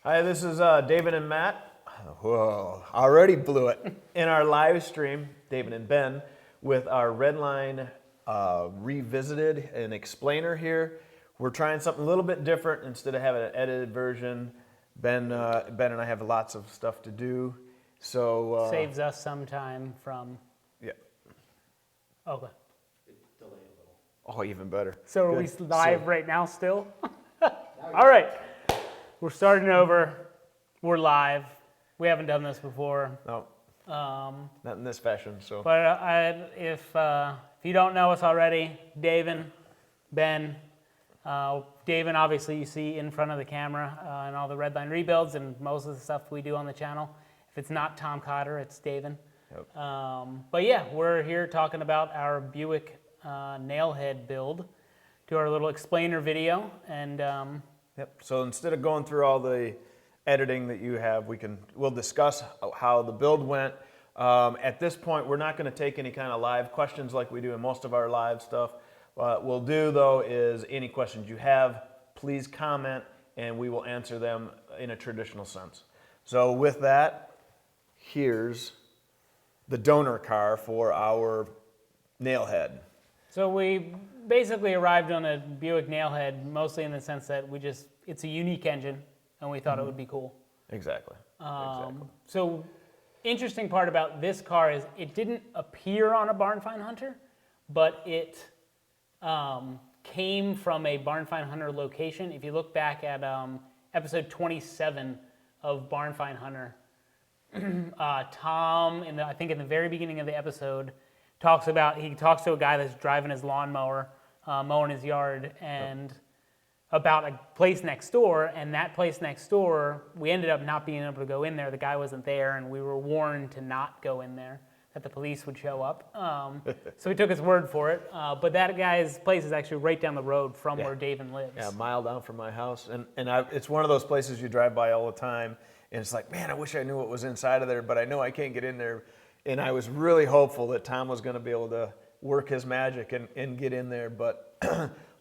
Hi, this is Davin and Matt. Whoa, already blew it. In our live stream, Davin and Ben, with our Redline Revisited and Explainer here. We're trying something a little bit different. Instead of having an edited version, Ben and I have lots of stuff to do. So saves us some time from. Yeah. Okay. Oh, even better. So Good. are we live right now still? All right. We're starting over. We're live. We haven't done this before. No. Not in this fashion. So. But if you don't know us already, Davin, Ben, Davin obviously you see in front of the camera and all the Redline rebuilds and most of the stuff we do on the channel. If it's not Tom Cotter, it's Davin. Yep. But yeah, we're here talking about our Buick Nailhead build, do our little explainer video, and Yep. So instead of going through all the editing that you have, we'll discuss how the build went. At this point, we're not going to take any kind of live questions like we do in most of our live stuff. What we'll do though is any questions you have, please comment, and we will answer them in a traditional sense. So with that, here's the donor car for our Nailhead. so we basically arrived on a Buick Nailhead mostly in the sense that it's a unique engine, and we thought it would be cool. Exactly. Exactly. So interesting part about this car is it didn't appear on a Barn Find Hunter, but it came from a Barn Find Hunter location. If you look back at episode 27 of Barn Find Hunter, Tom, I think in the very beginning of the episode, talks to a guy that's driving his lawnmower, mowing his yard, and about a place next door. And that place next door, we ended up not being able to go in there. The guy wasn't there, and we were warned to not go in there, that the police would show up. So we took his word for it. But that guy's place is actually right down the road from where Davin lives. Yeah, a mile down from my house. And it's one of those places you drive by all the time, and it's like, man, I wish I knew what was inside of there, but I know I can't get in there. And I was really hopeful that Tom was going to be able to work his magic and get in there. But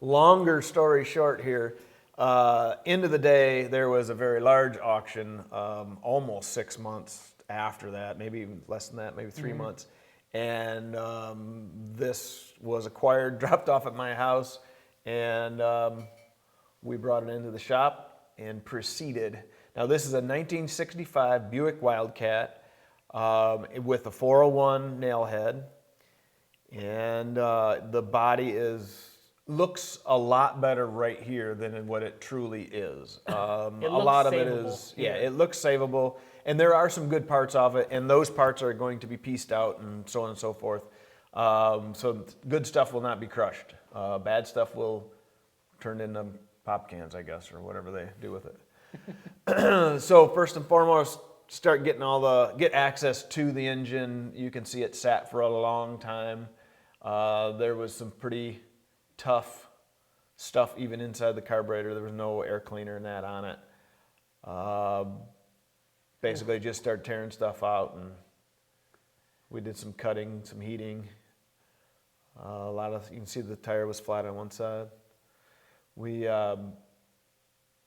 longer story short here, end of the day, there was a very large auction almost 6 months after that, maybe even less than that, maybe 3 months. And this was acquired, dropped off at my house, and we brought it into the shop and proceeded. Now this is a 1965 Buick Wildcat with a 401 nailhead, and the body looks a lot better right here than what it truly is. A lot of it is, it looks savable, and there are some good parts of it, and those parts are going to be pieced out and so on and so forth. So good stuff will not be crushed. Bad stuff will turn into pop cans, I guess, or whatever they do with it. So first and foremost, start getting get access to the engine. You can see it sat for a long time. There was some pretty tough stuff even inside the carburetor. There was no air cleaner and that on it. Basically just started tearing stuff out, and we did some cutting, some heating. You can see the tire was flat on one side.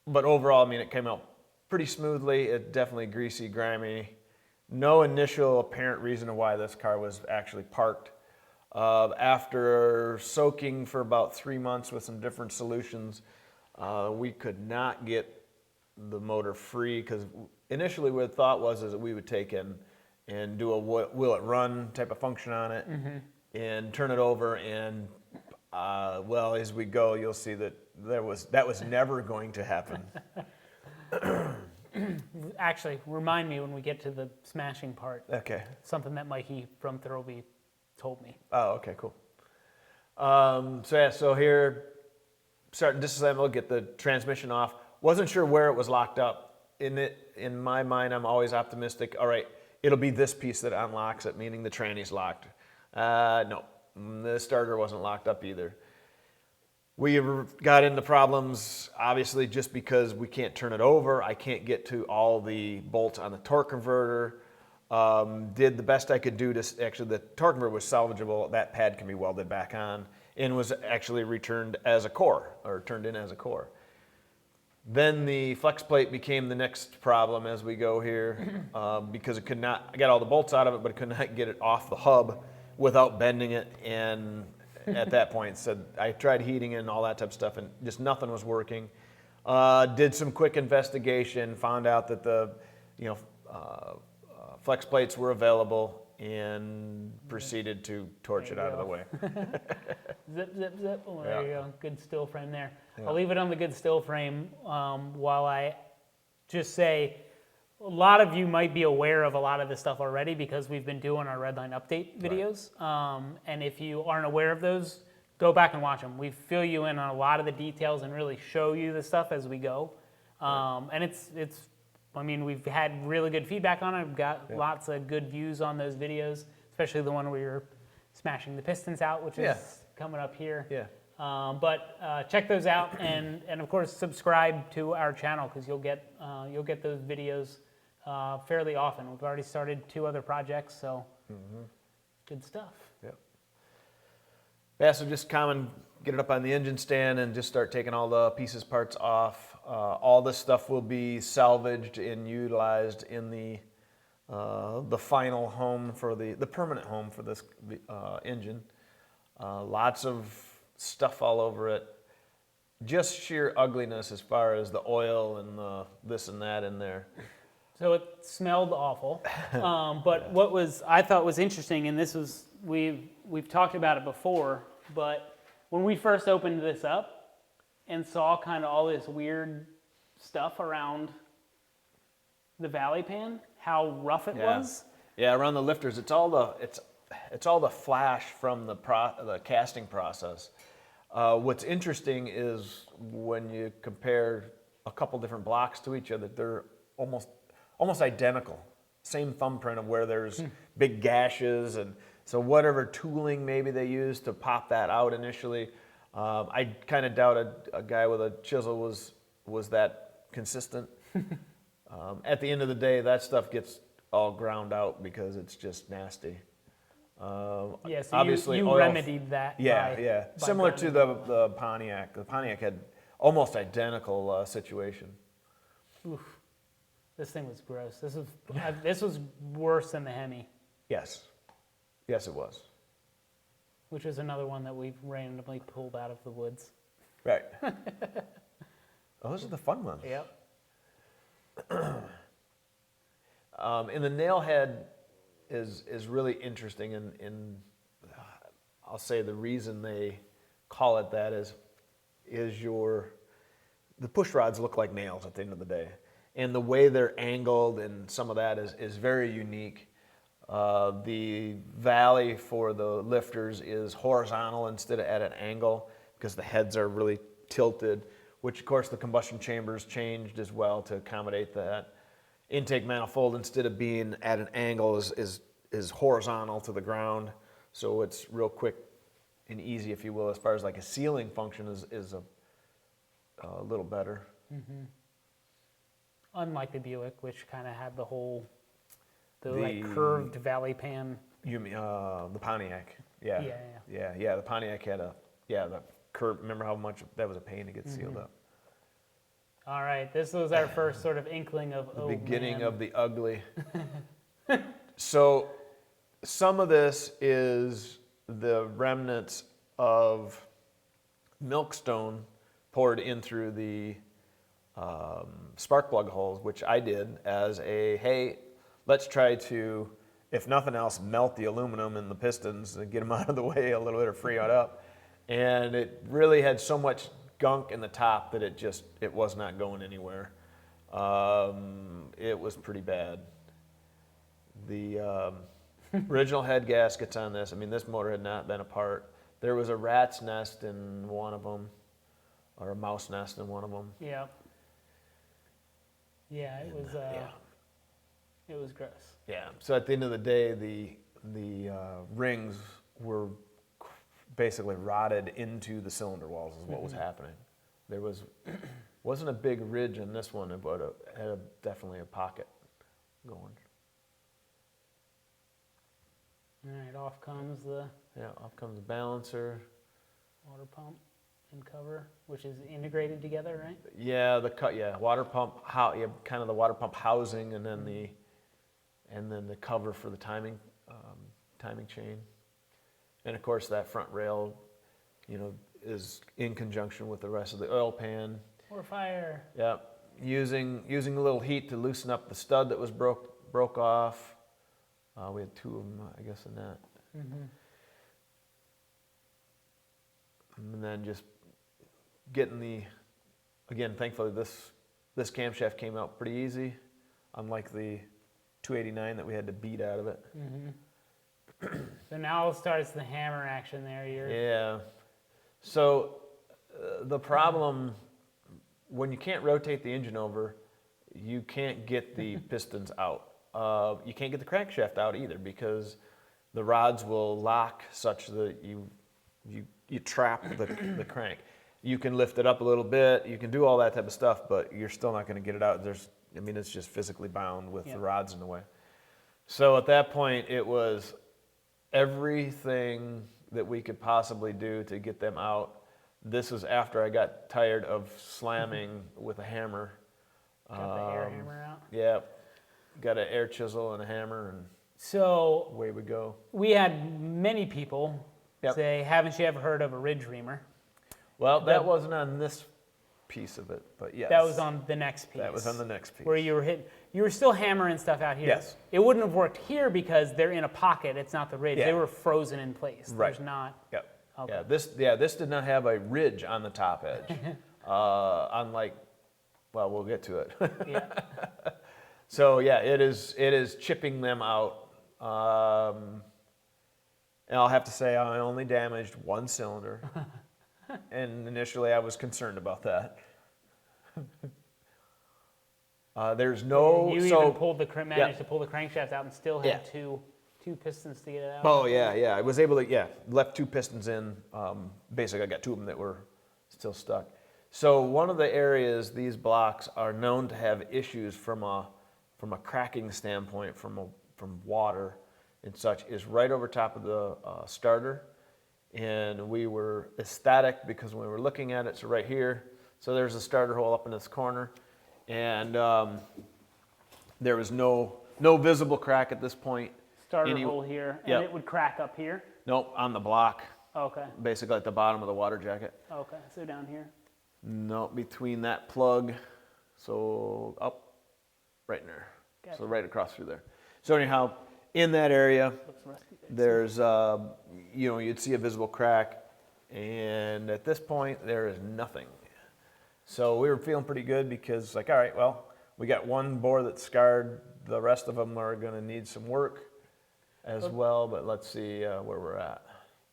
But overall, I mean, it came out pretty smoothly. It definitely greasy, grimy. No initial apparent reason why this car was actually parked. After soaking for about 3 months with some different solutions, we could not get the motor free, because initially what the thought was is that we would take in and do a will it run type of function on it, and turn it over, and well, as we go, you'll see that that was never going to happen. Actually, remind me when we get to the smashing part. Okay. Something that Mikey from Thurlby told me. Oh, okay, cool. So here, starting disassemble, get the transmission off. Wasn't sure where it was locked up. In my mind, I'm always optimistic. All right, it'll be this piece that unlocks it, meaning the tranny's locked. No, the starter wasn't locked up either. We got into problems, obviously, just because we can't turn it over. I can't get to all the bolts on the torque converter. Did the best I could do to, actually the torque converter was salvageable. That pad can be welded back on and was actually returned as a core, or turned in as a core. Then the flex plate became the next problem as we go here, because it could not, I got all the bolts out of it, but it could not get it off the hub without bending it. And at that point said, I tried heating it and all that type of stuff, and just nothing was working. Did some quick investigation, found out that the, flex plates were available, and proceeded to torch it out of the way. Zip, zip, zip. Oh, there you go. Good still frame there. Yeah. I'll leave it on the good still frame while I just say a lot of you might be aware of a lot of this stuff already because we've been doing our Redline Update videos. Right. And if you aren't aware of those, go back and watch them. We fill you in on a lot of the details and really show you the stuff as we go. And it's I mean, we've had really good feedback on it. We've got lots of good views on those videos, especially the one where you're smashing the pistons out, which is coming up here. Yeah. But check those out, and of course subscribe to our channel because you'll get those videos fairly often. We've already started 2 other projects, so good stuff. Yep. Yeah, so just get it up on the engine stand and just start taking all the pieces, parts off. All this stuff will be salvaged and utilized in the final home for the permanent home for this engine. Lots of stuff all over it. Just sheer ugliness as far as the oil and the this and that in there. So it smelled awful. But what I thought was interesting, and this was we've talked about it before, but when we first opened this up and saw kind of all this weird stuff around the valley pan, how rough it was. Yeah, around the lifters, it's all the flash from the casting process. What's interesting is when you compare a couple different blocks to each other, they're almost identical. Same thumbprint of where there's big gashes, and so whatever tooling maybe they used to pop that out initially, I kind of doubt a guy with a chisel was that consistent. At the end of the day, that stuff gets all ground out because it's just nasty. So obviously you remedied that. By similar to the Pontiac. The Pontiac had almost identical situation. Oof. This thing was gross. This was worse than the Hemi. Yes, it was. Which is another one that we've randomly pulled out of the woods. Right. Oh, those are the fun ones. Yep. In the Nailhead is really interesting, and I'll say the reason they call it that is the push rods look like nails at the end of the day, and the way they're angled and some of that is very unique. The valley for the lifters is horizontal instead of at an angle because the heads are really tilted, which of course the combustion chambers changed as well to accommodate that. Intake manifold, instead of being at an angle, is horizontal to the ground, so it's real quick and easy, if you will, as far as like a sealing function is a little better. Mm-hmm. Unlike the Buick, which kind of had the whole like curved valley pan. You mean the Pontiac? Yeah. The Pontiac had the curve. Remember how much that was a pain to get sealed up. All right, this was our first sort of inkling of the beginning of the ugly. So some of this is the remnants of milkstone poured in through the spark plug holes, which I did as hey, let's try to, if nothing else, melt the aluminum in the pistons and get them out of the way a little bit or free it up. And it really had so much gunk in the top that it was not going anywhere. It was pretty bad. The original head gaskets on this, I mean, this motor had not been apart. There was a rat's nest in one of them, or a mouse nest in one of them. Yeah. Yeah, it was. It was gross. Yeah. So at the end of the day, the rings were basically rotted into the cylinder walls is what was happening. There wasn't a big ridge in this one, but it had definitely a pocket going. All right, off comes the balancer. water pump. and cover, which is integrated together, right? Yeah, water pump, kind of the water pump housing, and then the cover for the timing chain, and of course that front rail, is in conjunction with the rest of the oil pan. Or fire. Yeah, using a little heat to loosen up the stud that was broke off. We had 2 of them, I guess, in that. And then just getting thankfully this camshaft came out pretty easy, unlike the 289 that we had to beat out of it. So now starts the hammer action there. Yeah. So the problem, when you can't rotate the engine over, you can't get the pistons out. You can't get the crankshaft out either, because the rods will lock such that you trap the crank. You can lift it up a little bit, you can do all that type of stuff, but you're still not going to get it out. It's just physically bound with the rods in the way. So at that point, it was everything that we could possibly do to get them out. This was after I got tired of slamming with a hammer. Got the air hammer out. Yeah, got an air chisel and a hammer, and so away we go. We had many people say, haven't you ever heard of a ridge reamer? Well, that wasn't on this piece of it, but yes. That was on the next piece. That was on the next piece. Where you were still hammering stuff out here. Yes. It wouldn't have worked here because they're in a pocket. It's not the ridge. Yeah. They were frozen in place. Right. There's not. Yep. Okay. This did not have a ridge on the top edge. Unlike, well, we'll get to it. Yeah. So yeah, it is chipping them out. And I'll have to say I only damaged 1 cylinder. And initially I was concerned about that. There's no... You even managed to pull the crankshaft out and still had two pistons to get it out. Oh, yeah. I was able to, left 2 pistons in. Basically, I got 2 of them that were still stuck. So one of the areas these blocks are known to have issues from a cracking standpoint, from water and such, is right over top of the starter. And we were ecstatic because when we were looking at it, so right here, so there's a starter hole up in this corner, and there was no visible crack at this point. Starter hole here, and it would crack up here? Nope, on the block. Okay. Basically at the bottom of the water jacket. Okay, so down here? No, between that plug, so up, right in there. Gotcha. So right across through there. So anyhow, in that area, there's, you'd see a visible crack, and at this point, there is nothing. So we were feeling pretty good because, all right, well, we got 1 bore that's scarred. The rest of them are going to need some work as well, but let's see where we're at.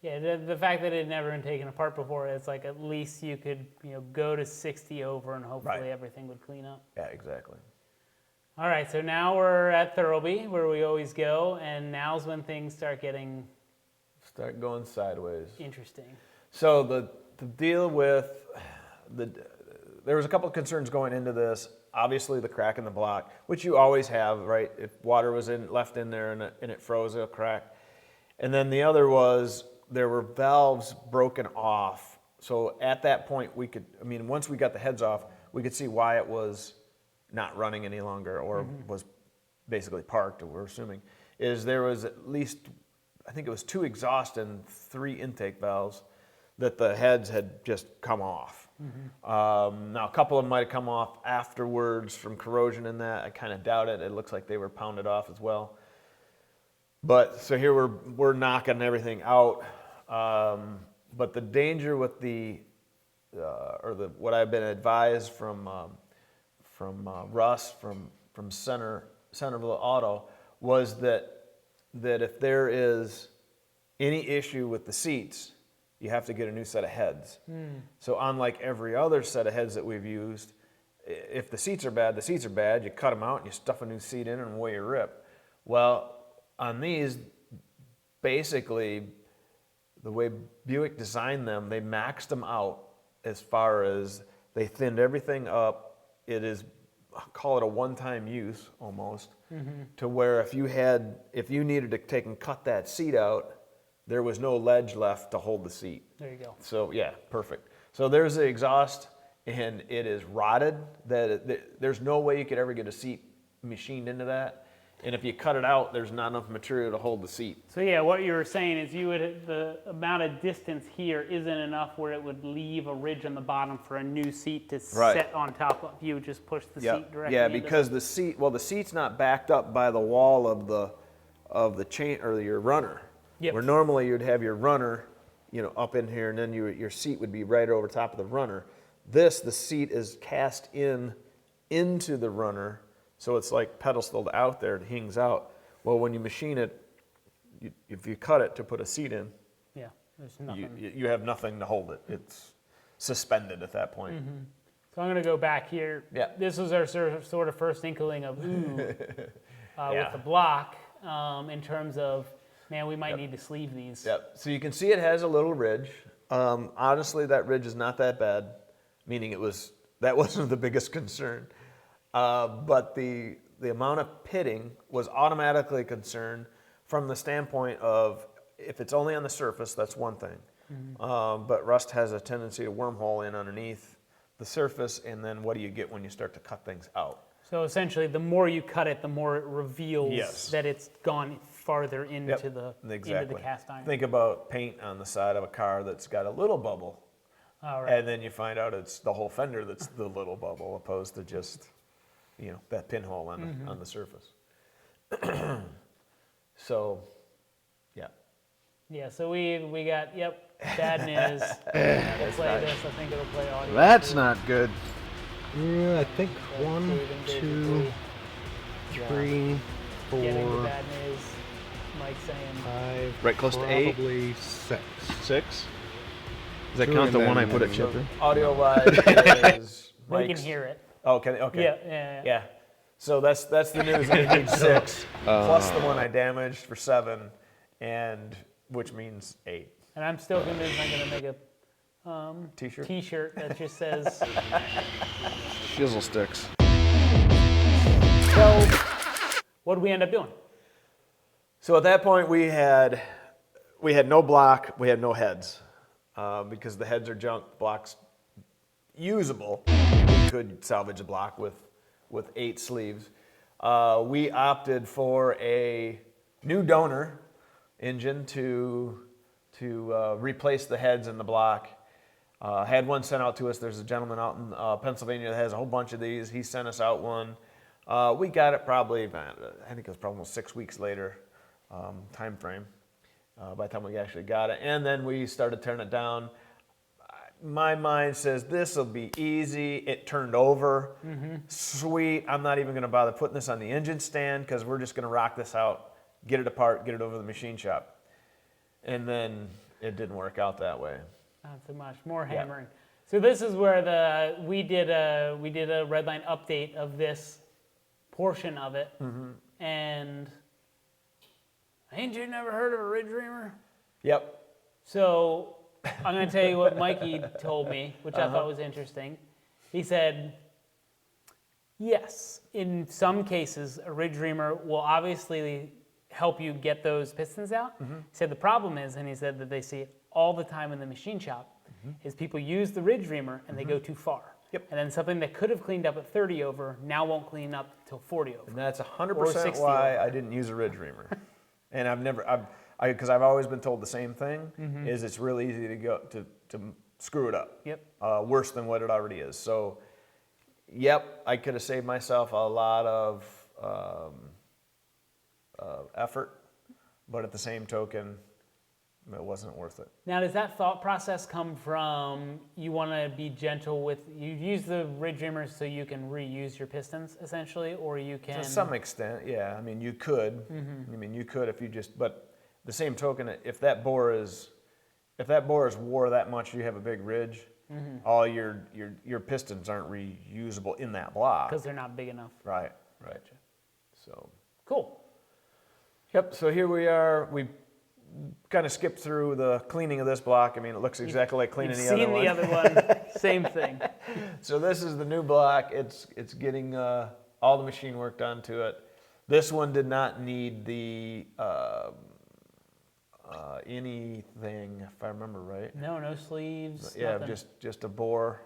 Yeah, the fact that it had never been taken apart before, it's like at least you could go to 60 over and hopefully everything would clean up. Yeah, exactly. All right, so now we're at Thurlby, where we always go, and now's when things start going sideways. Interesting. So the deal with there was a couple of concerns going into this. Obviously, the crack in the block, which you always have, right? If water was left in there and it froze, it'll crack. And then the other was there were valves broken off. So at that point, once we got the heads off, we could see why it was not running any longer, or was basically parked, we're assuming, is there was at least, I think it was 2 exhaust and 3 intake valves that the heads had just come off. Now, a couple of them might have come off afterwards from corrosion in that. I kind of doubt it. It looks like they were pounded off as well. But so here we're knocking everything out. But the danger with what I've been advised from Russ from Centerville Auto was that if there is any issue with the seats, you have to get a new set of heads. So unlike every other set of heads that we've used, if the seats are bad, the seats are bad. You cut them out and you stuff a new seat in and away you rip. Well, on these, basically, the way Buick designed them, they maxed them out as far as they thinned everything up. It is, call it a one-time use almost, to where if you needed to take and cut that seat out, there was no ledge left to hold the seat. There you go. So yeah, perfect. So there's the exhaust, and it is rotted. There's no way you could ever get a seat machined into that. And if you cut it out, there's not enough material to hold the seat. So yeah, what you were saying is the amount of distance here isn't enough where it would leave a ridge on the bottom for a new seat to set on top of. You would just push the seat directly. Yeah, because the seat's not backed up by the wall of the chain or your runner. Yep. Where normally you'd have your runner, up in here, and then your seat would be right over top of the runner. The seat is cast into the runner. So it's like pedestaled out there, it hangs out. Well, when you machine it, if you cut it to put a seat in, there's nothing. You have nothing to hold it. It's suspended at that point. Mm-hmm. So I'm going to go back here. Yeah. This was our sort of first inkling of with the block in terms of, man, we might need to sleeve these. Yep. So you can see it has a little ridge. Honestly, that ridge is not that bad, meaning that wasn't the biggest concern. But the amount of pitting was automatically a concern from the standpoint of if it's only on the surface, that's one thing. Mm-hmm. But rust has a tendency to wormhole in underneath the surface, and then what do you get when you start to cut things out? So essentially, the more you cut it, the more it reveals that it's gone farther into the cast iron. Think about paint on the side of a car that's got a little bubble, and then you find out it's the whole fender that's the little bubble, opposed to just that pinhole on the surface. So, yeah. So we got bad news. We'll play this. I think it'll play audio. That's not good. Yeah, I think 1, 2, 3, 4, Getting the bad news. Mike saying 5, right close to 8. Probably 6. 6. Does that Two count and the then one I the put at other Chipper? Audio wise is they can Mike's. hear it. Oh, okay. Yeah. So that's the news. I need 6 plus the one I damaged for 7, and which means 8. And I'm still convinced I'm going to make a T-shirt that just says Shizzle sticks. So, what did we end up doing? So at that point we had no block, we had no heads, because the heads are junk, block's usable. We could salvage a block with 8 sleeves. We opted for a new donor engine to replace the heads in the block. Had one sent out to us. There's a gentleman out in Pennsylvania that has a whole bunch of these. He sent us out one. We got it probably, I think it was probably almost 6 weeks later time frame by the time we actually got it. And then we started tearing it down. My mind says this will be easy. It turned over. Sweet. I'm not even going to bother putting this on the engine stand because we're just going to rock this out, get it apart, get it over to the machine shop. And then it didn't work out that way. Not so much. More hammering. So this is where we did a Redline update of this portion of it. And ain't you never heard of a ridge reamer? Yep. So I'm going to tell you what Mikey told me, which I thought was interesting. He said, yes, in some cases, a ridge reamer will obviously help you get those pistons out. He said the problem is, and he said that they see it all the time in the machine shop, is people use the ridge reamer and they go too far. Yep. And then something that could have cleaned up at 30 over now won't clean up till 40 over. And that's Or 100% 60 why over. I didn't use a ridge reamer. And because I've always been told the same thing, is it's really easy to screw it up. Yep. Worse than what it already is. So, yep, I could have saved myself a lot of effort, but at the same token, it wasn't worth it. Now, does that thought process come from you want to be gentle with, you use the ridge reamers so you can reuse your pistons, essentially, or you can... To some extent, yeah. I mean, you could. I mean, you could if you just, but the same token, if that bore is wore that much, you have a big ridge, all your pistons aren't reusable in that block. Because they're not big enough. Right. So. Cool. Yep, so here we are. We kind of skipped through the cleaning of this block. I mean, it looks exactly like cleaning the other one. You've seen the other one, same thing. So this is the new block. It's getting all the machine work done to it. This one did not need the anything, if I remember right. No sleeves. Yeah, nothing. just a bore.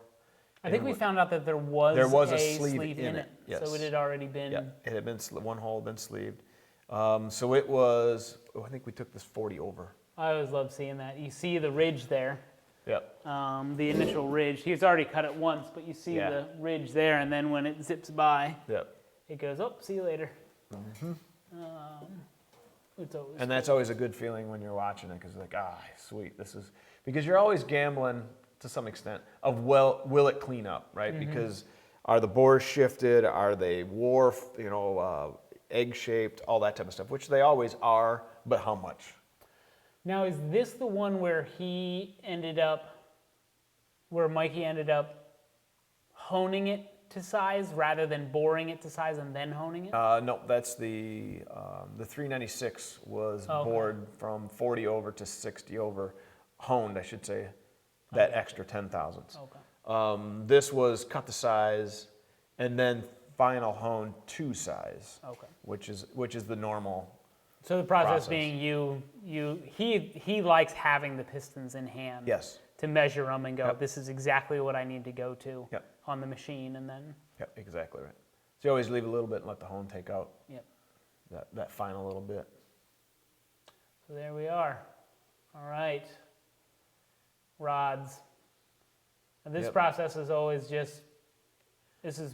I think we found out that there was a sleeve in it. Yes. So it had already been. Yeah, it had been one hole had been sleeved. So it was. Oh, I think we took this 40 over. I always love seeing that. You see the ridge there. Yep. The initial ridge. He's already cut it once, but you see the ridge there, and then when it zips by, Yep. it goes, oh, see you later. And that's always a good feeling when you're watching it, because like, sweet, this is, because you're always gambling to some extent of, well, will it clean up, right? Because are the bores shifted? Are they warped, egg shaped, all that type of stuff, which they always are, but how much? Now, is this the one where Mikey ended up honing it to size rather than boring it to size and then honing it? No, that's the 396 was bored from 40 over to 60 over, honed, I should say, that extra 10 thousandths. Okay. This was cut to size and then final hone to size, which is the normal. So the process being he likes having the pistons in hand. Yes. To measure them and go, this is exactly what I need to go to on the machine, and then. Yep, exactly right. So you always leave a little bit and let the hone take out that final little bit. So there we are. All right. Rods. And this process is always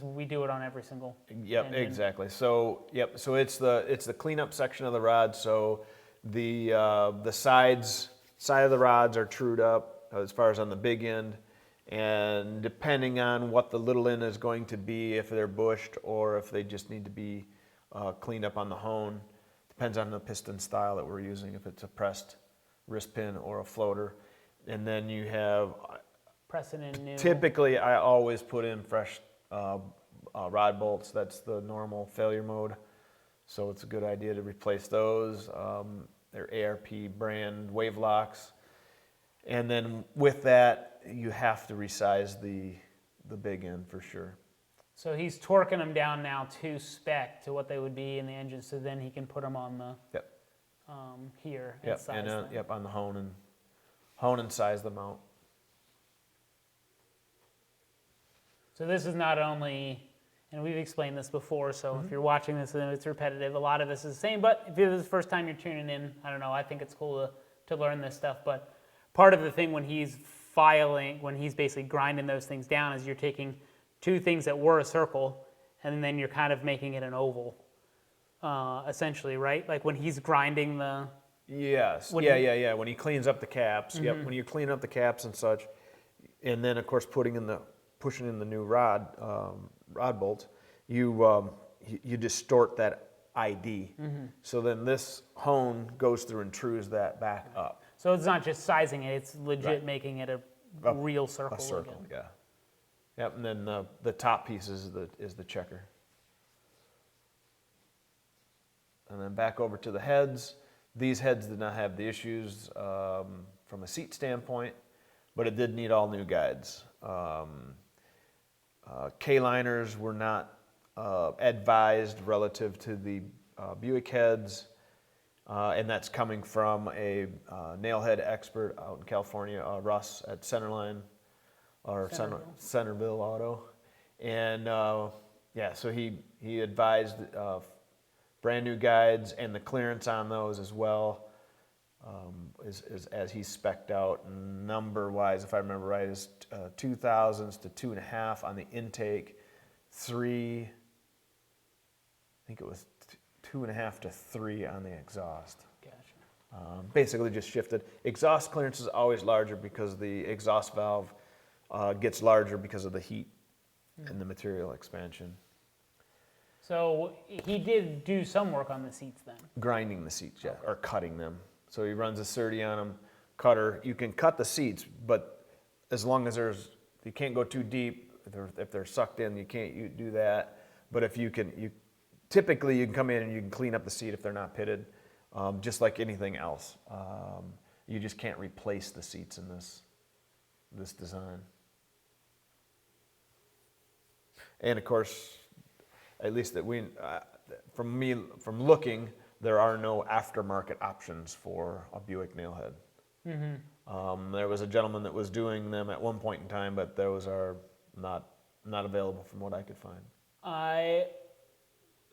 we do it on every single engine. Exactly. So so it's the cleanup section of the rod. So the side of the rods are trued up as far as on the big end, and depending on what the little end is going to be, if they're bushed or if they just need to be cleaned up on the hone, depends on the piston style that we're using, if it's a pressed wrist pin or a floater. And then you have pressing in new. Typically, I always put in fresh rod bolts. That's the normal failure mode. So it's a good idea to replace those. They're ARP brand wave locks. And then with that, you have to resize the big end for sure. So he's torquing them down now to spec, to what they would be in the engine, so then he can put them on the here and size them. On the hone and size them out. So this is not only, and we've explained this before, so if you're watching this and it's repetitive, a lot of this is the same, but if this is the first time you're tuning in, I don't know, I think it's cool to learn this stuff, but part of the thing when he's basically grinding those things down is you're taking two things that were a circle and then you're kind of making it an oval, essentially, right? Like when he's grinding the... Yes, when he cleans up the caps, when you clean up the caps and such, and then of course pushing in the new rod bolt, you distort that ID. So then this hone goes through and trues that back up. So it's not just sizing it; it's legit making it a real circle. A circle, again. Yep, and then the top piece is the checker. And then back over to the heads. These heads did not have the issues from a seat standpoint, but it did need all new guides. K-liners were not advised relative to the Buick heads. And that's coming from a nailhead expert out in California, Russ at Centerline, or Centerville Auto. And so he advised brand new guides and the clearance on those as well, as he's spec'd out. Number-wise, if I remember right, is 2,000s to 2.5 on the intake, 3, I think it was 2.5 to 3 on the exhaust. Gotcha. Basically just shifted. Exhaust clearance is always larger because the exhaust valve gets larger because of the heat and the material expansion. So he did do some work on the seats then? Grinding the seats, or cutting them. So he runs a 30 on them, cutter. You can cut the seats, but as long as you can't go too deep. If they're sucked in, you can't do that. But if typically you can come in and you can clean up the seat if they're not pitted, just like anything else. You just can't replace the seats in this design. And of course, at least that from looking, there are no aftermarket options for a Buick Nailhead. There was a gentleman that was doing them at one point in time, but those are not available from what I could find. I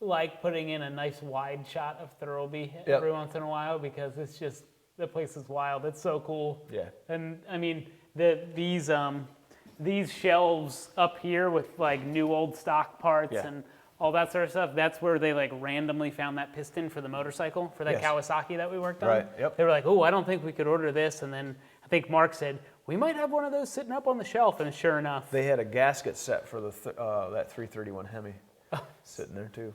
like putting in a nice wide shot of Thurlby every once in a while because it's just, the place is wild. It's so cool. Yeah. And I mean, these shelves up here with like new old stock parts and all that sort of stuff, that's where they like randomly found that piston for the motorcycle, for that Kawasaki that we worked on. Right, yep. They were like, oh, I don't think we could order this. And then I think Mark said, we might have one of those sitting up on the shelf. And sure enough. They had a gasket set for the that 331 Hemi sitting there too.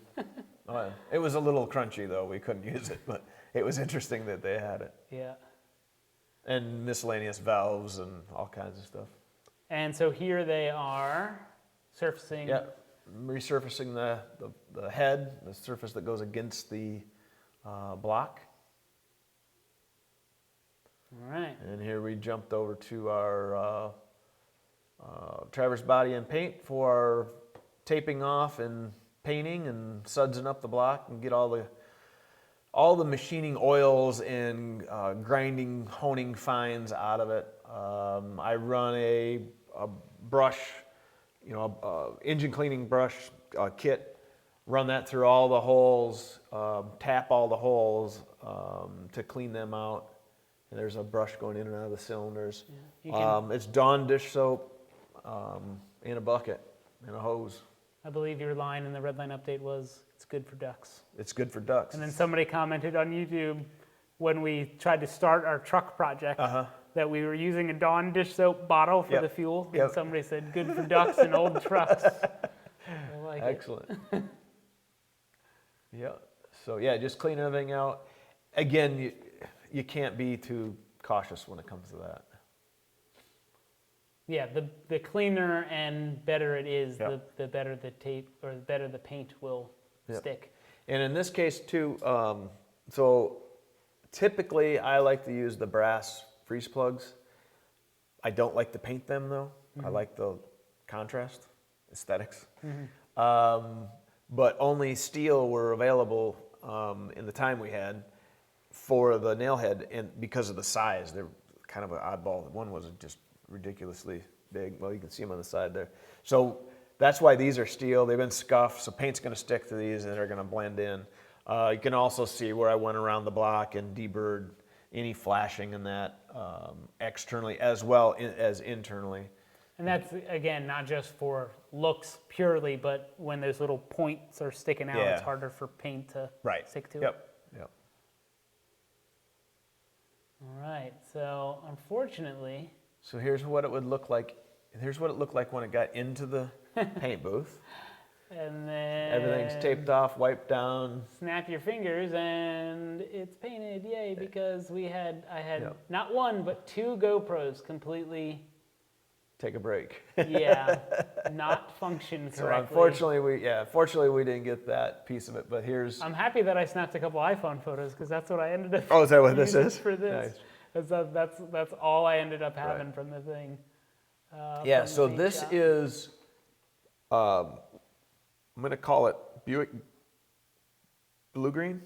It was a little crunchy though. We couldn't use it, but it was interesting that they had it. Yeah. And miscellaneous valves and all kinds of stuff. And so here they are surfacing. Yeah, resurfacing the head, the surface that goes against the block. All right. And here we jumped over to our Traverse body and paint for our taping off and painting and sudsing up the block and get all the machining oils and grinding, honing fines out of it. I run a brush, engine cleaning brush kit, run that through all the holes, tap all the holes to clean them out. And there's a brush going in and out of the cylinders. Yeah. It's Dawn dish soap in a bucket and a hose. I believe your line in the Redline update was, it's good for ducks. It's good for ducks. And then somebody commented on YouTube when we tried to start our truck project that we were using a Dawn dish soap bottle for the fuel. And somebody said, good for ducks and old trucks. I like Excellent. Yeah. So yeah, just clean everything out. Again, you can't be too cautious when it comes to that. Yeah, the cleaner and better it is, the better the tape or the better the paint will stick. And in this case too, so typically I like to use the brass freeze plugs. I don't like to paint them though. I like the contrast, aesthetics. But only steel were available in the time we had for the Nailhead, and because of the size, they're kind of an oddball. One was just ridiculously big. Well, you can see them on the side there. So that's why these are steel. They've been scuffed, so paint's going to stick to these and they're going to blend in. You can also see where I went around the block and deburred any flashing in that externally as well as internally. And that's, again, not just for looks purely, but when those little points are sticking out, it's harder for paint to stick to it. Yep. All right, so unfortunately... So here's what it would look like. Here's what it looked like when it got into the paint booth. And then... Everything's taped off, wiped down. Snap your fingers and it's painted, yay, because I had not one, but 2 GoPros completely... Take a break. Not function correctly. So unfortunately we didn't get that piece of it, but here's... I'm happy that I snapped a couple iPhone photos because that's what I ended up Oh, is that what this using is? for this. Nice. That's all I ended up having from the thing. So this is, I'm going to call it Buick Blue-Green?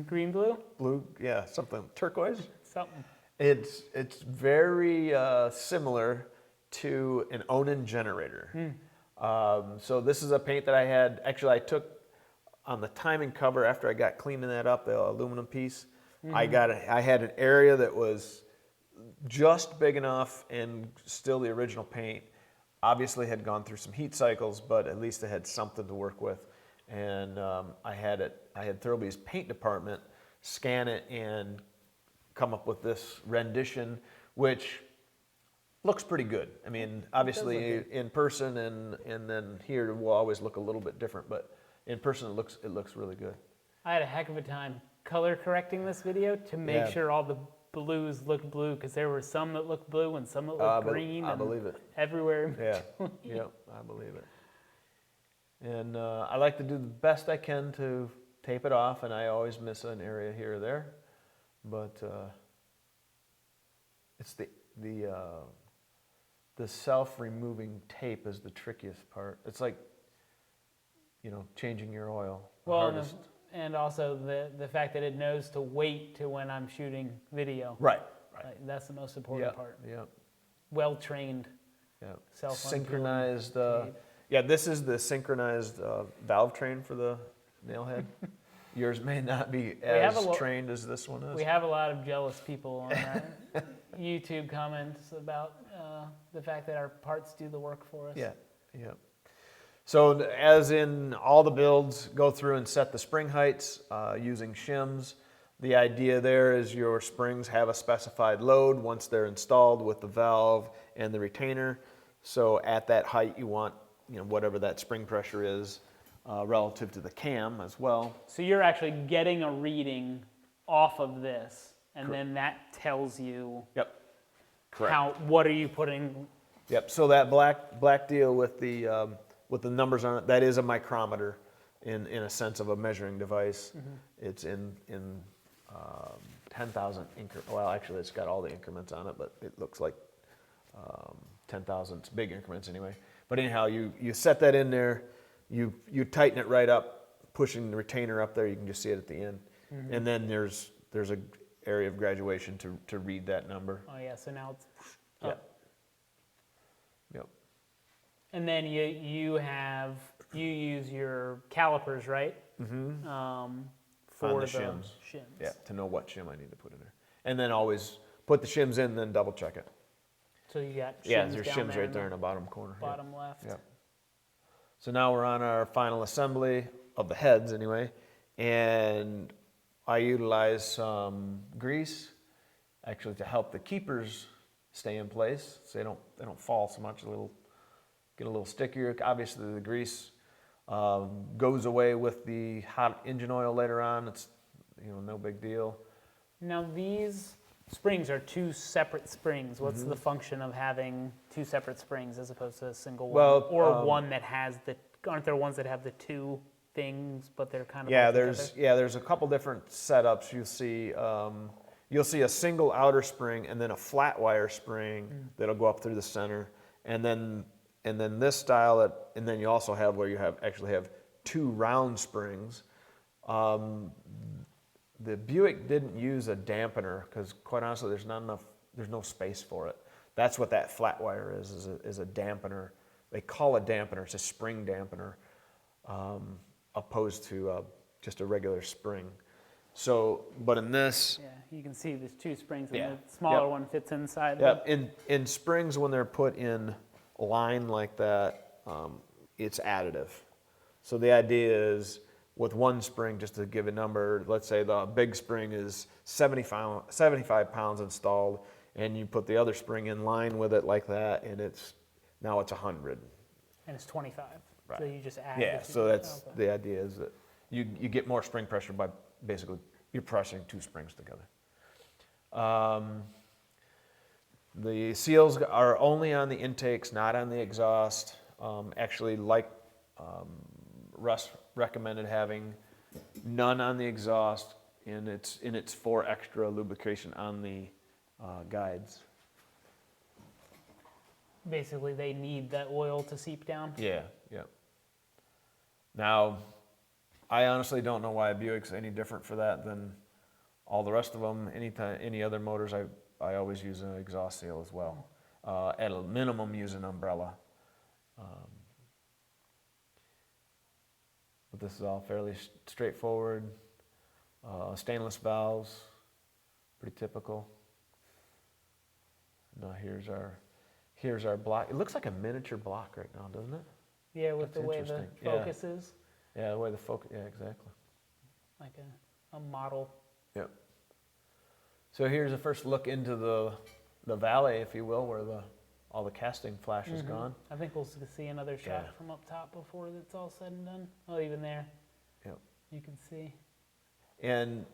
Green-blue? Blue, yeah, something, turquoise. Something. It's very similar to an Onan generator. So this is a paint that I had, actually I took on the timing cover after I got cleaning that up, the aluminum piece. I had an area that was just big enough and still the original paint. Obviously had gone through some heat cycles, but at least it had something to work with. And I had Thurlby's paint department scan it and come up with this rendition, which looks pretty good. I mean, obviously in person and then here will always look a little bit different, but in person it looks really good. I had a heck of a time color correcting this video to make sure all the blues looked blue, because there were some that looked blue and some that looked green. I believe it. Everywhere. I believe it. And I like to do the best I can to tape it off, and I always miss an area here or there, but it's the self-removing tape is the trickiest part. It's like, changing your oil. Well, and also the fact that it knows to wait to when I'm shooting video. Right. Like, that's the most important part. Yeah. Well trained. Yeah. Self-unpeeling Synchronized. tape. Yeah, this is the synchronized valve train for the Nailhead. Yours may not be as trained as this one is. We have a lot of jealous people on our YouTube comments about the fact that our parts do the work for us. Yeah. So as in all the builds, go through and set the spring heights using shims. The idea there is your springs have a specified load once they're installed with the valve and the retainer. So at that height you want, whatever that spring pressure is relative to the cam as well. So you're actually getting a reading off of this, and then that tells you what are you putting. Yep. So that black deal with the numbers on it, that is a micrometer in a sense of a measuring device. It's in 10,000 increments. Well, actually, it's got all the increments on it, but it looks like 10,000 big increments anyway. But anyhow, you set that in there, you tighten it right up, pushing the retainer up there. You can just see it at the end, and then there's a area of graduation to read that number. Oh yeah, so now it's up. Yep. And then you use your calipers, right? For the shims. Yeah, to know what shim I need to put in there. And then always put the shims in, then double check it. So you got shims Yeah, there's down shims there right there in the bottom corner. Bottom left. Yep. So now we're on our final assembly of the heads anyway. And I utilize some grease actually to help the keepers stay in place so they don't fall so much. Get a little stickier. Obviously the grease goes away with the hot engine oil later on. It's no big deal. Now these springs are two separate springs. What's the function of having two separate springs as opposed to a single one? Well, or one that has aren't there ones that have the two things but they're kind of there's a couple different setups. You'll see a single outer spring and then a flat wire spring that'll go up through the center, and then this style, and then you also have where you actually have two round springs. The Buick didn't use a dampener because, quite honestly, there's no space for it. That's what that flat wire is a dampener. They call it dampener. It's a spring dampener, opposed to just a regular spring. So, but in this, you can see there's two springs, and the smaller one fits inside. In springs, when they're put in line like that, it's additive. So the idea is with one spring, just to give a number, let's say the big spring is 75 pounds installed, and you put the other spring in line with it like that, and now it's 100. And it's 25. Right. So you just add. Yeah, so that's the idea is that you get more spring pressure by basically you're pressing two springs together. The seals are only on the intakes, not on the exhaust. Actually, Russ recommended having none on the exhaust, and it's for extra lubrication on the guides. Basically, they need that oil to seep down. Yeah. Now, I honestly don't know why a Buick's any different for that than all the rest of them. Any other motors, I always use an exhaust seal as well. At a minimum, use an umbrella. But this is all fairly straightforward. Stainless valves, pretty typical. Now here's our block. It looks like a miniature block right now, doesn't it? Yeah, with That's the way the interesting. focus is. Yeah, the way the focus. Yeah, exactly. Like a model. Yep. So here's a first look into the valley, if you will, where all the casting flash is gone. I think we'll see another shot from up top before it's all said and done. Oh, even there. Yep. You can see. And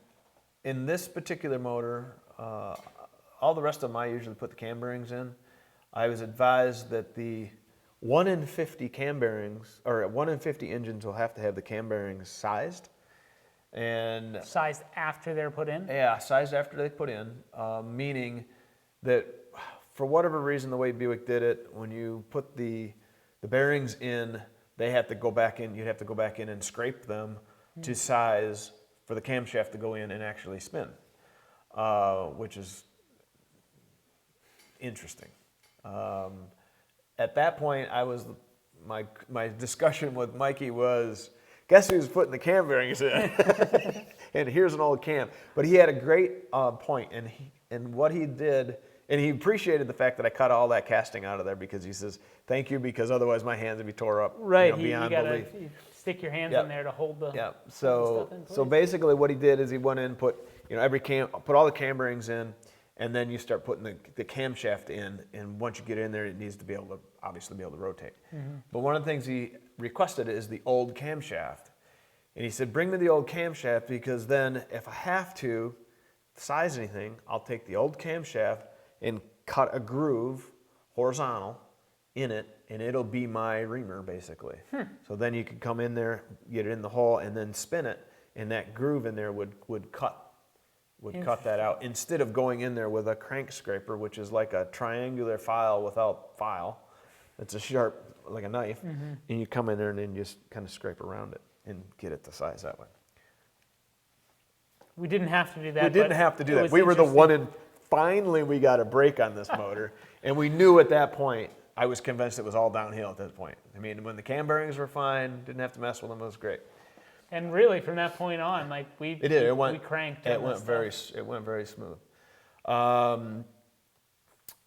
in this particular motor, all the rest of them I usually put the cam bearings in. I was advised that the 1 in 50 cam bearings, or 1 in 50 engines will have to have the cam bearings sized. And sized after they're put in? Yeah, sized after they put in, meaning that for whatever reason, the way Buick did it, when you put the bearings in, they have to go back in, you'd have to go back in and scrape them to size for the camshaft to go in and actually spin, which is interesting. At that point, my discussion with Mikey was, guess who's putting the cam bearings in? And here's an old cam. But he had a great point, and what he did, and he appreciated the fact that I cut all that casting out of there, because he says, thank you, because otherwise my hands would be tore up, Right, beyond you gotta belief. stick your hands Yep. in there to hold the Yeah. hold the So stuff in so place. basically, what he did is he went in, put put all the cam bearings in, and then you start putting the camshaft in. And once you get in there, it needs to be able to obviously be able to rotate. But one of the things he requested is the old camshaft, and he said, bring me the old camshaft, because then if I have to size anything, I'll take the old camshaft and cut a groove horizontal in it, and it'll be my reamer basically. So then you could come in there, get it in the hole, and then spin it, and that groove in there would cut that out, instead of going in there with a crank scraper, which is like a triangular file without file. It's a sharp, like a knife, and you come in there and then just kind of scrape around it and get it to size that way. We didn't have to do that. We didn't but have to do it that. was We were the interesting. one, and finally we got a break on this motor, and we knew at that point, I was convinced it was all downhill at that point. I mean, when the cam bearings were fine, didn't have to mess with them, it was great. And really, from that point on, like we cranked. It on went this stuff. very smooth.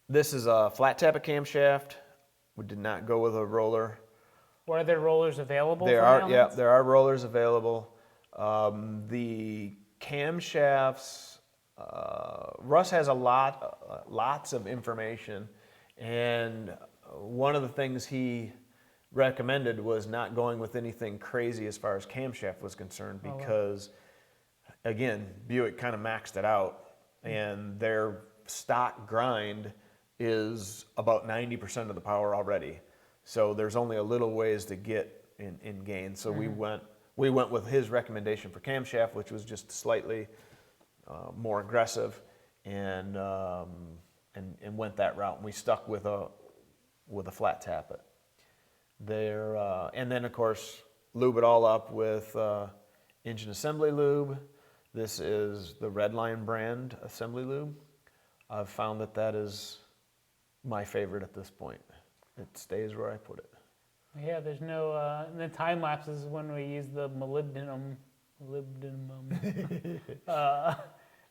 This is a flat tappet camshaft. We did not go with a roller. Were there rollers available? There for are, Nailheads? there are rollers available. The camshafts, Russ has lots of information, and one of the things he recommended was not going with anything crazy as far as camshaft was concerned, because again, Buick kind of maxed it out, and their stock grind is about 90% of the power already. So there's only a little ways to get in gain. So we went with his recommendation for camshaft, which was just slightly more aggressive, and went that route. And we stuck with a flat tappet. And then of course lube it all up with engine assembly lube. This is the Redline brand assembly lube. I've found that is my favorite at this point. It stays where I put it. Yeah, there's no. And the time lapses when we use the molybdenum.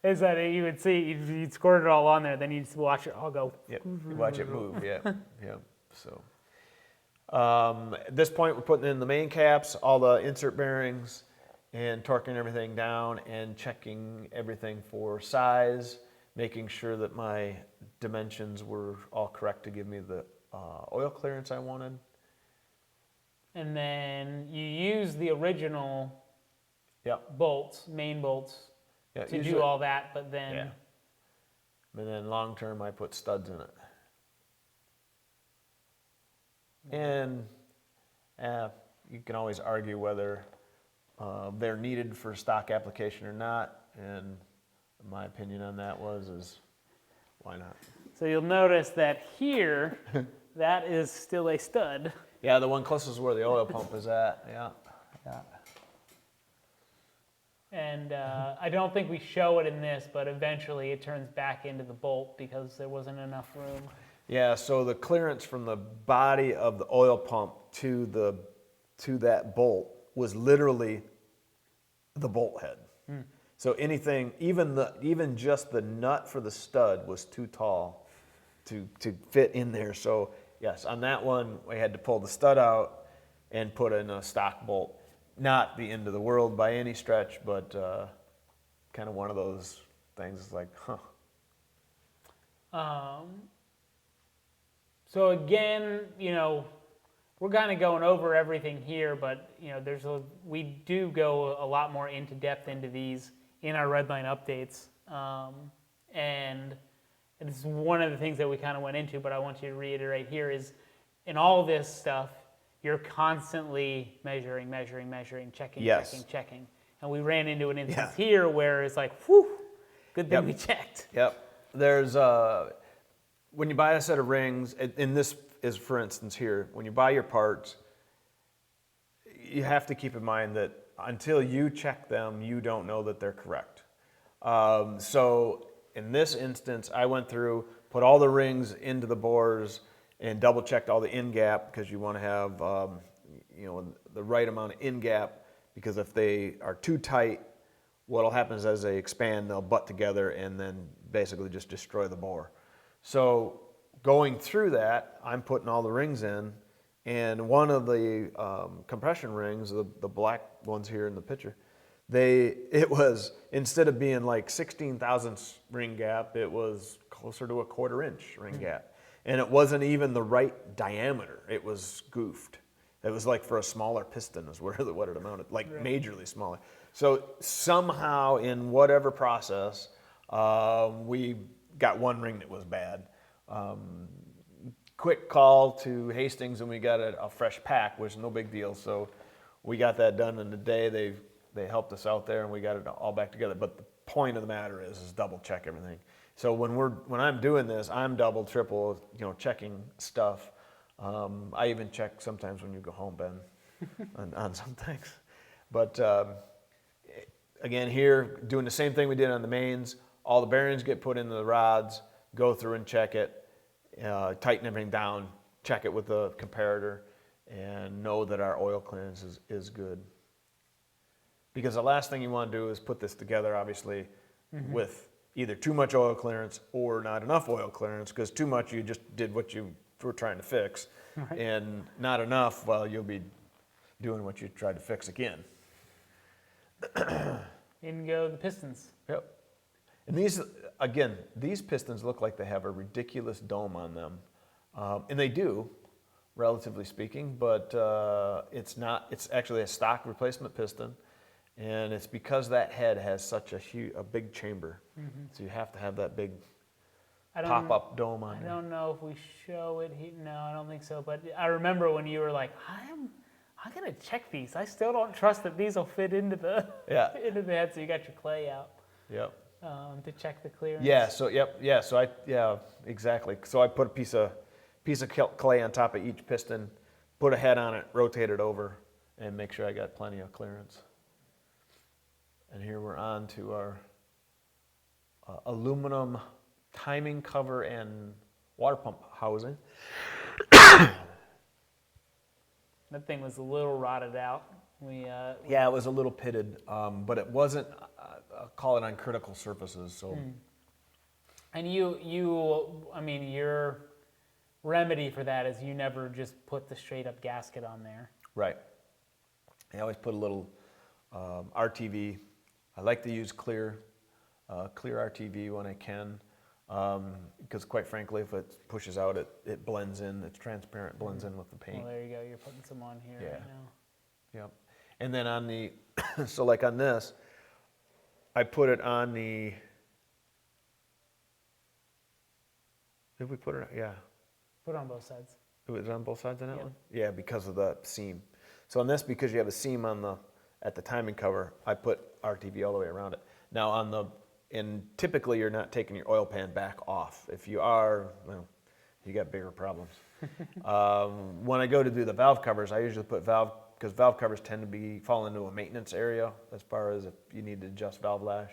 Is that you would see you'd squirt it all on there, then you'd watch it all go. Yep. You watch it move. Yeah. Yeah. So at this point, we're putting in the main caps, all the insert bearings, and torquing everything down and checking everything for size, making sure that my dimensions were all correct to give me the oil clearance I wanted. And then you use the original Yep. bolts, main bolts, Yeah, to usually- do all that, but then Yeah. And then long term, I put studs in it. And you can always argue whether they're needed for stock application or not. And my opinion on that is why not? So you'll notice that here, that is still a stud. Yeah, the one closest where the oil pump is at. Yeah. Yeah. And I don't think we show it in this, but eventually it turns back into the bolt because there wasn't enough room. Yeah, so the clearance from the body of the oil pump to that bolt was literally the bolt head. So anything, even just the nut for the stud was too tall to fit in there. So yes, on that one we had to pull the stud out and put in a stock bolt. Not the end of the world by any stretch, but kind of one of those things. It's like, huh. So again, we're kind of going over everything here, but we do go a lot more into depth into these in our Redline updates, and it's one of the things that we kind of went into. But I want you to reiterate here is, in all this stuff, you're constantly measuring, checking, Yes. checking. And we ran into an instance Yeah. here where it's like, whew, good thing Yep. we checked. Yep. There's when you buy a set of rings, and this is for instance here, when you buy your parts, you have to keep in mind that until you check them, you don't know that they're correct. So in this instance, I went through, put all the rings into the bores, and double checked all the in gap, because you want to have the right amount of in gap, because if they are too tight, what'll happen is as they expand, they'll butt together and then basically just destroy the bore. So going through that, I'm putting all the rings in, and one of the compression rings, the black ones here in the picture, it was, instead of being like 16 thousandths ring gap, it was closer to a 1/4 inch ring gap. And it wasn't even the right diameter. It was goofed. It was like for a smaller piston is what it amounted, like majorly smaller. So somehow in whatever process, we got one ring that was bad. Quick call to Hastings and we got a fresh pack, which is no big deal. So we got that done in a day. They helped us out there and we got it all back together. But the point of the matter is double check everything. So when I'm doing this, I'm double, triple, checking stuff. I even check sometimes when you go home, Ben, on some things. But again, here, doing the same thing we did on the mains. All the bearings get put into the rods, go through and check it, tighten everything down, check it with the comparator, and know that our oil clearance is good. Because the last thing you want to do is put this together, obviously, with either too much oil clearance or not enough oil clearance, because too much, you just did what you were trying to fix, and not enough, well, you'll be doing what you tried to fix again. In go the pistons. Yep. And these pistons look like they have a ridiculous dome on them, and they do, relatively speaking, but it's not. It's actually a stock replacement piston, and it's because that head has such a big chamber, so you have to have that big pop-up dome on I there. don't know if we show it here. No, I don't think so. But I remember when you were like, I'm gonna check these. I still don't trust that these will fit into the into the head. So you got your clay out. Yep. To check the clearance. Yeah. So exactly. So I put a piece of clay on top of each piston, put a head on it, rotate it over, and make sure I got plenty of clearance. And here we're on to our aluminum timing cover and water pump housing. That thing was a little rotted out. Yeah, it was a little pitted, but it wasn't. Call it on critical surfaces. So. And I mean, your remedy for that is you never just put the straight up gasket on there. Right. I always put a little RTV. I like to use clear RTV when I can, because quite frankly, if it pushes out, it blends in. It's transparent, blends in with the paint. Well, there you go. You're putting some on here right now. Yep. And then on the, so like on this, I put it on the. Did we put it? Yeah. Put it on both sides. It was on both sides on that one? Yeah, because of the seam. So on this, because you have a seam at the timing cover, I put RTV all the way around it. Now and typically you're not taking your oil pan back off. If you are, well, you got bigger problems. When I go to do the valve covers, I usually put because valve covers tend to fall into a maintenance area as far as if you need to adjust valve lash.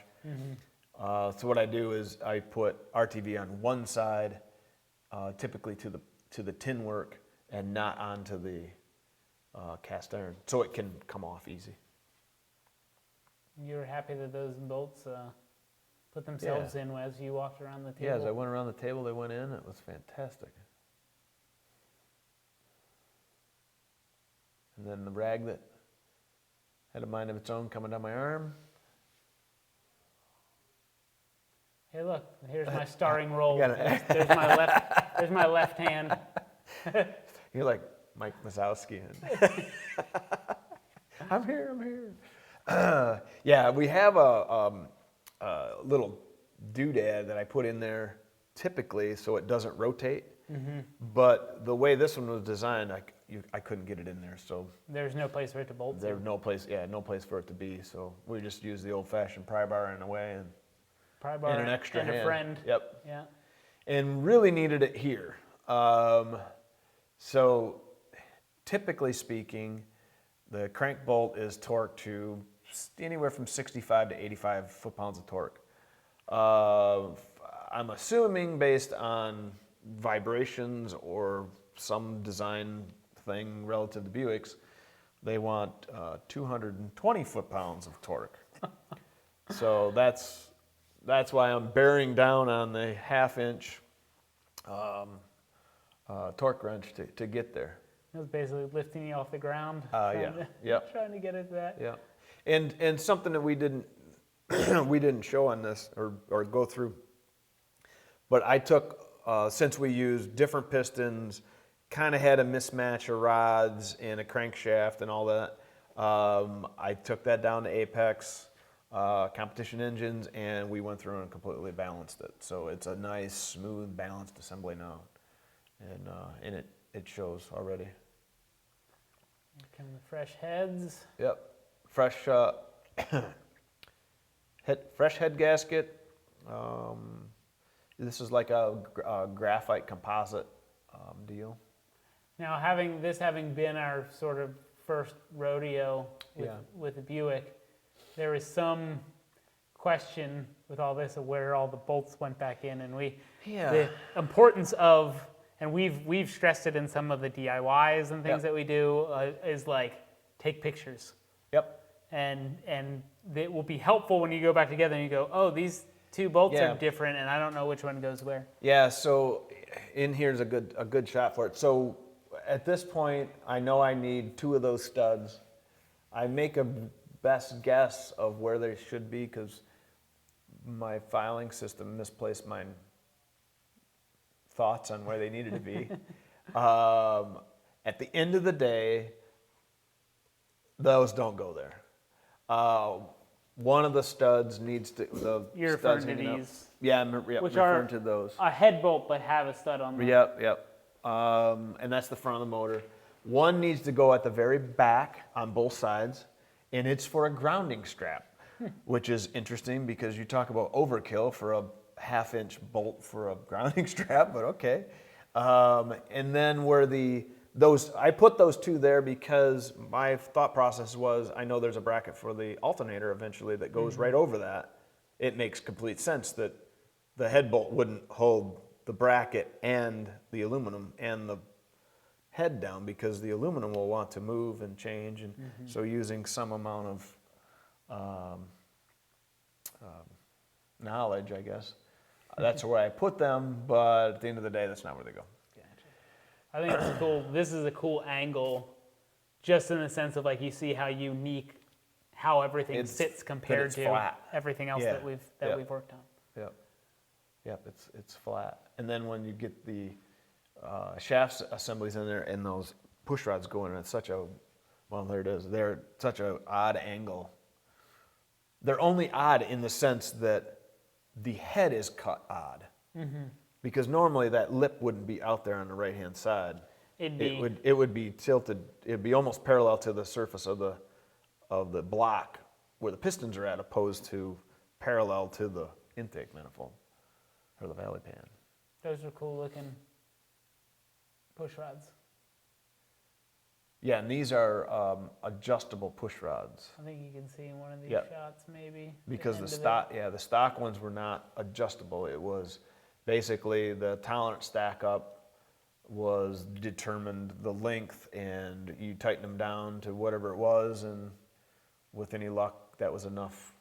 So what I do is I put RTV on one side, typically to the tin work, and not onto the cast iron, so it can come off easy. You were happy that those bolts put themselves in as you walked around the table? Yeah, as I went around the table, they went in. It was fantastic. And then the rag that had a mind of its own coming down my arm. Hey, look, here's my starring role. There's my left hand. You're like Mike Wazowski. I'm here. Yeah, we have a little doodad that I put in there typically so it doesn't rotate. But the way this one was designed, I couldn't get it in there. So there's no place for it to bolt. There's no place for it to be. So we just use the old-fashioned pry bar in a way and an extra and hand. A friend. Yep. Yeah. And really needed it here. So typically speaking, The crank bolt is torqued to anywhere from 65 to 85 foot-pounds of torque. I'm assuming based on vibrations or some design thing relative to Buicks, they want 220 foot-pounds of torque. So that's why I'm bearing down on the half-inch torque wrench to get there. It was basically lifting you off the ground. Yep. Trying to get at that. Yeah, and something that we didn't we didn't show on this or go through, but I took since we used different pistons, kind of had a mismatch of rods and a crankshaft and all that. I took that down to Apex competition engines, and we went through and completely balanced it. So it's a nice, smooth, balanced assembly now, and it shows already. Come the fresh heads. Yep, fresh fresh head gasket. This is like a graphite composite deal. Now, having been our sort of first rodeo with the Buick, there is some question with all this of where all the bolts went back in, and the importance of, and we've stressed it in some of the DIYs and things that we do, is like take pictures. Yep. And it will be helpful when you go back together and you go, oh, these two bolts are different, and I don't know which one goes where. Yeah. So in here's a good shot for it. So at this point, I know I need 2 of those studs. I make a best guess of where they should be because my filing system misplaced my thoughts on where they needed to be. At the end of the day, those don't go there. One of the studs needs to. You're studs referring to hanging up. these, Yeah, I'm which referring are to those. a head bolt but have a stud on them. Yep. And that's the front of the motor. One needs to go at the very back on both sides, and it's for a grounding strap, which is interesting because you talk about overkill for a half-inch bolt for a grounding strap, but okay. And then where I put those 2 there because my thought process was I know there's a bracket for the alternator eventually that goes right over that. It makes complete sense that the head bolt wouldn't hold the bracket and the aluminum and the head down because the aluminum will want to move and change, and so using some amount of knowledge, I guess, that's where I put them, but at the end of the day, that's not where they go. I think it's cool. This is a cool angle, just in the sense of like you see how unique, how everything sits compared to flat. everything else that we've worked on. Yep, it's flat. And then when you get the shafts assemblies in there and those push rods go in, it's such a, well, there it is. They're such an odd angle. They're only odd in the sense that the head is cut odd. Because normally that lip wouldn't be out there on the right-hand side. It would be tilted. It'd be almost parallel to the surface of the block where the pistons are at, opposed to parallel to the intake manifold or the valley pan. Those are cool looking push rods. Yeah, and these are adjustable push rods. I think you can see in one of these shots maybe. Because the stock ones were not adjustable. It was basically the tolerance stack up was determined the length, and you tighten them down to whatever it was, and with any luck, that was enough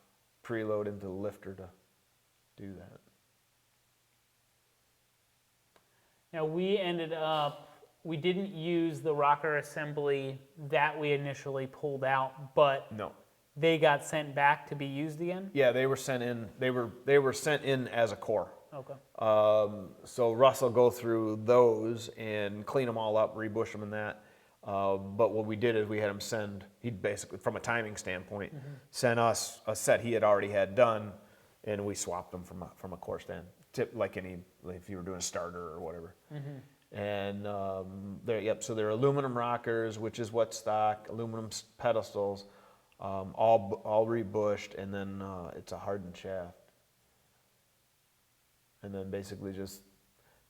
preload into the lifter to do that. Now we didn't use the rocker assembly that we initially pulled out, but No. they got sent back to be used again? Yeah, they were sent in. They were sent in as a core. Okay. So Russ will go through those and clean them all up, rebush them and that. But what we did is we had him send, he basically, from a timing standpoint, sent us a set he had already had done, and we swapped them from a core stand, like if you were doing a starter or whatever. And so they're aluminum rockers, which is what's stock, aluminum pedestals, all rebushed, and then it's a hardened shaft. And then basically just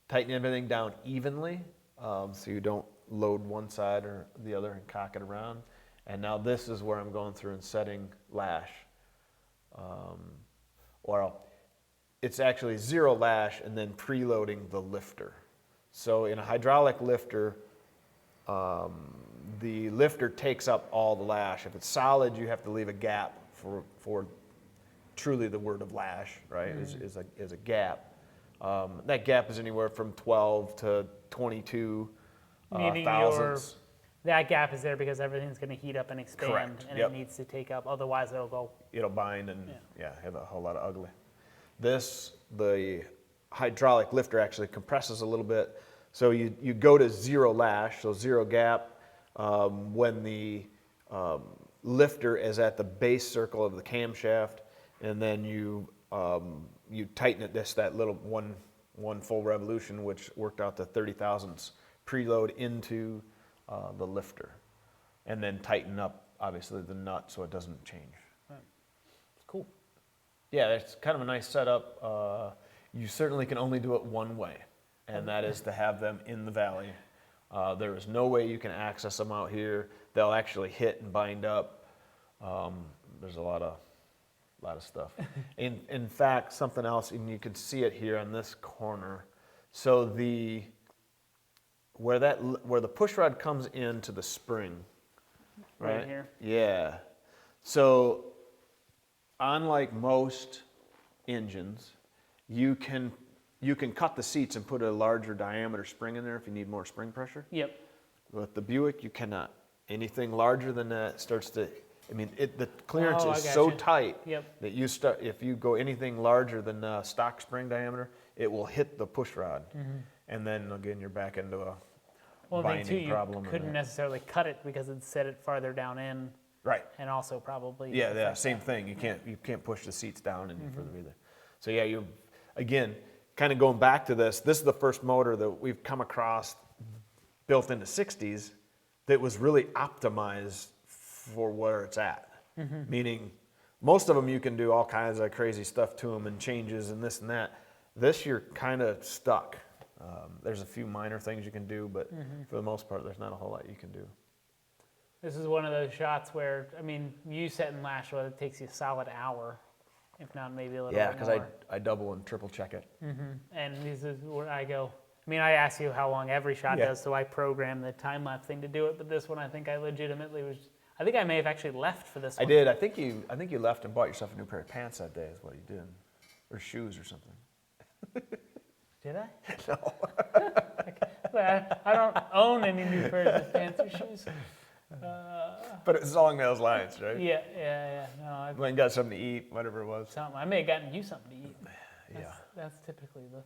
tighten everything down evenly, so you don't load one side or the other and cock it around. And now this is where I'm going through and setting lash. Or it's actually 0 lash and then preloading the lifter. So in a hydraulic lifter, the lifter takes up all the lash. If it's solid, you have to leave a gap for truly the word of lash, right? Is a gap. That gap is anywhere from 12 to 22 Meaning thousandths. that gap is there because everything's going to heat up and expand, Correct. and Yep. it needs to take up. Otherwise, it'll go. It'll bind and have a whole lot of ugly. The hydraulic lifter actually compresses a little bit. So you go to 0 lash, so 0 gap, when the lifter is at the base circle of the camshaft, and then you tighten it that little one full revolution, which worked out to 30 thousandths preload into the lifter, and then tighten up obviously the nut so it doesn't change. It's cool. Yeah, it's kind of a nice setup. You certainly can only do it one way, and that is to have them in the valley. There is no way you can access them out here. They'll actually hit and bind up. There's a lot of stuff. In fact, something else, and you can see it here on this corner. So where the push rod comes into the spring, Right here? Yeah. So unlike most engines, you can cut the seats and put a larger diameter spring in there if you need more spring pressure. Yep. With the Buick, you cannot. Anything larger than that starts to, the clearance Oh, I is gotcha. so tight Yep. that if you go anything larger than stock spring diameter, it will hit the push rod. And then again, you're back into a Well, thing binding too, problem. you couldn't necessarily cut it because it'd set it farther down in, Right. and also probably. Yeah, affect same that. thing. You can't push the seats down any further either. So yeah, you again kind of going back to this. This is the first motor that we've come across built into 60s that was really optimized for where it's at. Meaning, most of them you can do all kinds of crazy stuff to them and changes and this and that. This you're kind of stuck. There's a few minor things you can do, but for the most part, there's not a whole lot you can do. This is one of those shots where, you setting lash, well, it takes you a solid hour, if not maybe a little Yeah, bit because more. I double and triple check it. And this is where I go. I asked you how long every shot Yeah. does, so I programmed the time lapse thing to do it. But this one, I think I legitimately was. I think I may have actually left for this I one. did. I think you left and bought yourself a new pair of pants that day. Is what you did, or shoes or something. Did I? No. I don't own any new pairs of pants or shoes. But it's along those lines, right? Yeah. No, I Went and got something to eat, whatever it was. I may have gotten you something to eat. Yeah. That's typically the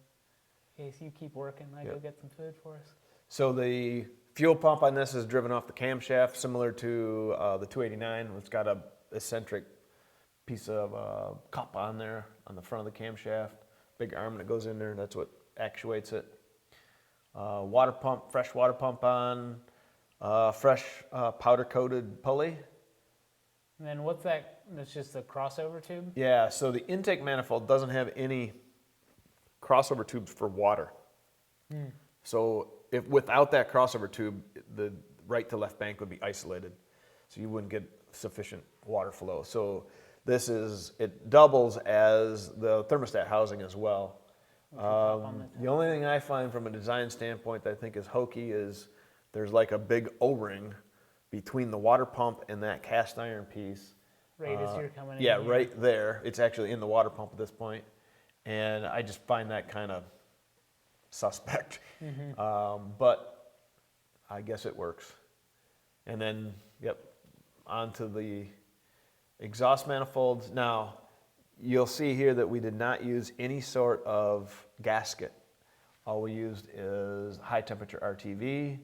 case. You keep working, I go Yep. get some food for us. So the fuel pump on this is driven off the camshaft, similar to the 289. It's got a eccentric piece of cup on there on the front of the camshaft. Big arm that goes in there. That's what actuates it. Water pump, fresh water pump on. Fresh powder-coated pulley. And then what's that? That's just a crossover tube? Yeah, so the intake manifold doesn't have any crossover tubes for water. So if without that crossover tube, the right to left bank would be isolated. So you wouldn't get sufficient water flow. So it doubles as the thermostat housing as well. The only thing I find from a design standpoint that I think is hokey is there's like a big O-ring between the water pump and that cast iron piece. Right as you're coming in. Yeah, here. right there. It's actually in the water pump at this point. And I just find that kind of suspect. But I guess it works. And then, onto the exhaust manifolds. Now, you'll see here that we did not use any sort of gasket. All we used is high temperature RTV.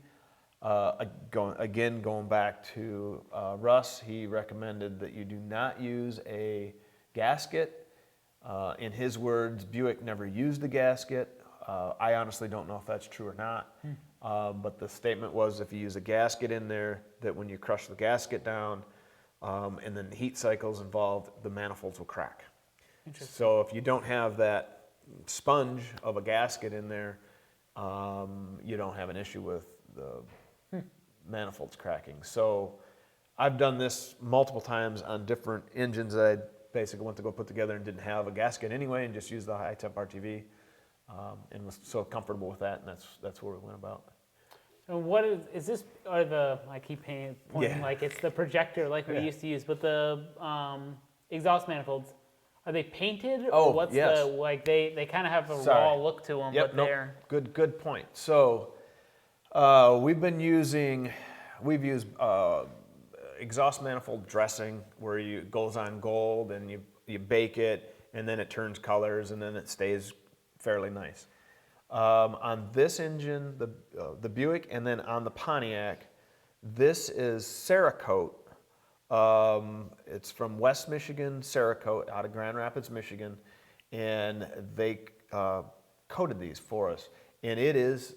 Going back to Russ, he recommended that you do not use a gasket. In his words, Buick never used a gasket. I honestly don't know if that's true or not. But the statement was if you use a gasket in there, that when you crush the gasket down and then the heat cycles involved, the manifolds will crack. So if you don't have that sponge of a gasket in there, you don't have an issue with the manifolds cracking. So I've done this multiple times on different engines that I basically went to go put together and didn't have a gasket anyway, and just used the high temp RTV, and was so comfortable with that, and that's where we went about. And what is this? Are the I keep pointing Yeah. like it's the projector like we Yeah. used to use, but the exhaust manifolds, are they painted? Oh, or what's yes. the like they kind of have a Sorry. raw look to them, but nope. they're Good point. So we've used exhaust manifold dressing where it goes on gold and you bake it and then it turns colors and then it stays fairly nice. On this engine, the Buick, and then on the Pontiac, this is Cerakote. It's from West Michigan, Cerakote, out of Grand Rapids, Michigan, and they coated these for us. And it is